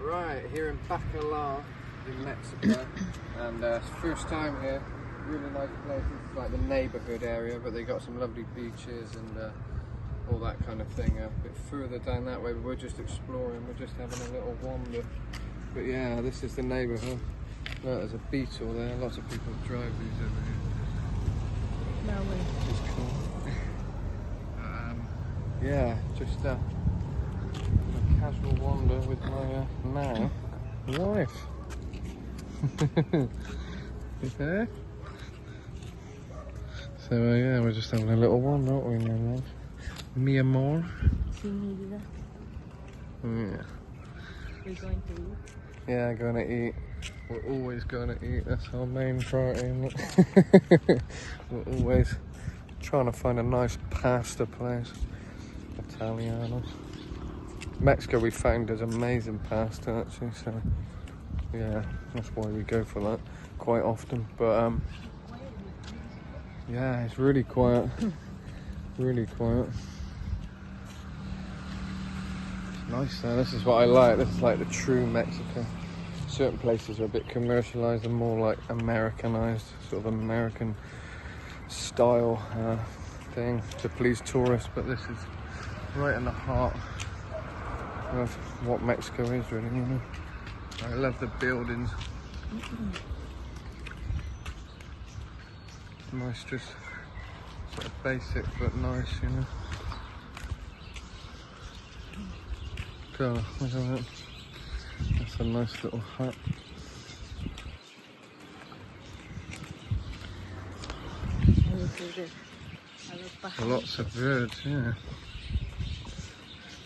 Right, here in Bacalar in Mexico, and it's first time here. Really nice place. It's like the neighbourhood area, but they got some lovely beaches and all that kind of thing. A bit further down that way, but we're just exploring. We're just having a little wander. But yeah, this is the neighbourhood. Look, there's a beetle there. Lots of people drive these over here. No way. Which is cool. Yeah, just a casual wander with my now wife. Okay. So yeah, we're just having a little wander, aren't we, my love? Mi amor. Sí, mi vida. Yeah. We're going to eat. Yeah, going to eat. We're always going to eat. That's our main priority, isn't it? We're always trying to find a nice pasta place. Italiano. Mexico we found there's amazing pasta actually, so yeah, that's why we go for that quite often. But yeah, it's really quiet. Really quiet. It's nice though. This is what I like. This is like the true Mexico. Certain places are a bit commercialized and more like Americanized, sort of American style thing to please tourists, but this is right in the heart of what Mexico is, really, you know. I love the buildings. Nice, just sort of basic but nice, you know. Karl, look at that. That's a nice little hut. Lots of birds, yeah.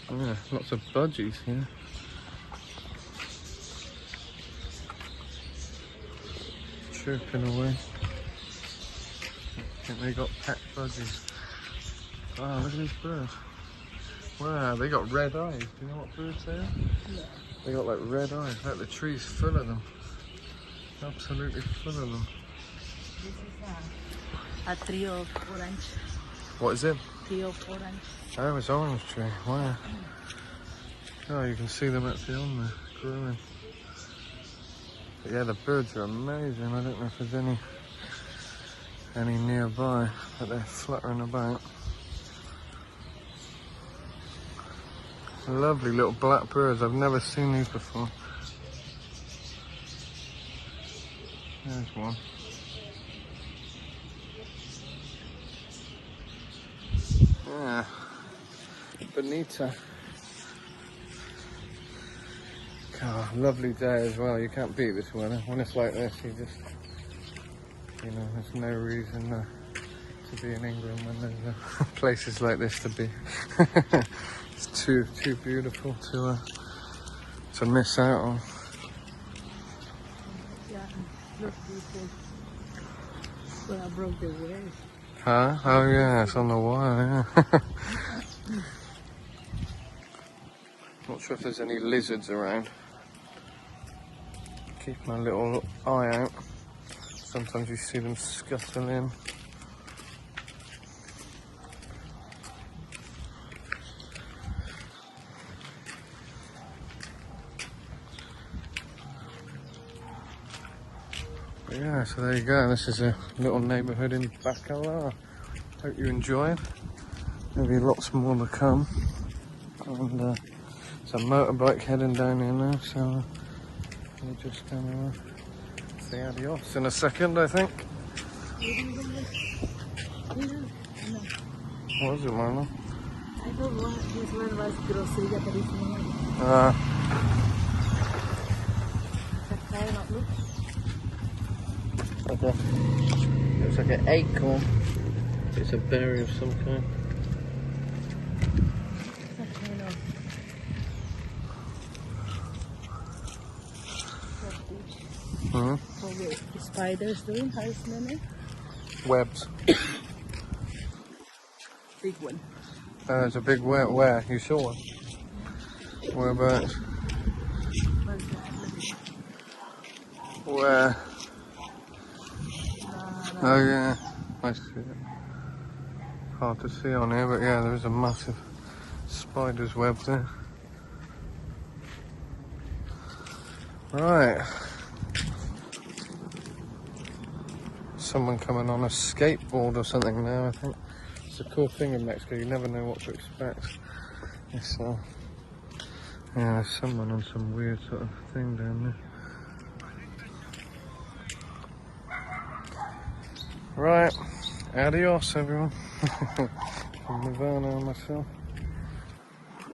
Oh, yeah, lots of budgies here. Chirping away. I think they got pet budgies. Wow, look at these birds. Wow, they got red eyes. Do you know what birds they are? Yeah. They got like red eyes. Like the tree's full of them. Absolutely full of them. This is a tree of orange. What is it? Tree of orange. Oh, it's orange tree. Wow. Oh, you can see them actually on there, growing. But yeah, the birds are amazing. I don't know if there's any nearby, but they're fluttering about. Lovely little black birds. I've never seen these before. There's one. Yeah. Bonita. Oh, lovely day as well. You can't beat this weather. When it's like this, you just, you know, there's no reason to be in England when there's places like this to be. It's too beautiful to miss out on. Yeah, look beautiful. Well, I broke the wire. Huh? Oh yeah, it's on the wire, yeah. Not sure if there's any lizards around. Keep my little eye out. Sometimes you see them scuttling. But yeah, so there you go. This is a little neighbourhood in Bacalar. Hope you enjoyed. Maybe lots more to come. And it's a motorbike heading down here now, so we're just gonna say adios in a second, I think. What was it, Marla? I thought this one was grocery, but it's not. Looks like an acorn. It's a berry of some kind. What the spiders doing? How is it? Webs. Big one. There's a big web. Where? You saw one? Whereabouts? Where? Oh yeah, I see it. Hard to see on here, but yeah, there is a massive spider's web there. Right. Someone coming on a skateboard or something now, I think. It's a cool thing in Mexico, you never know what to expect. It's, yeah, there's someone on some weird sort of thing down there. Right, adios everyone. From Nirvana and myself.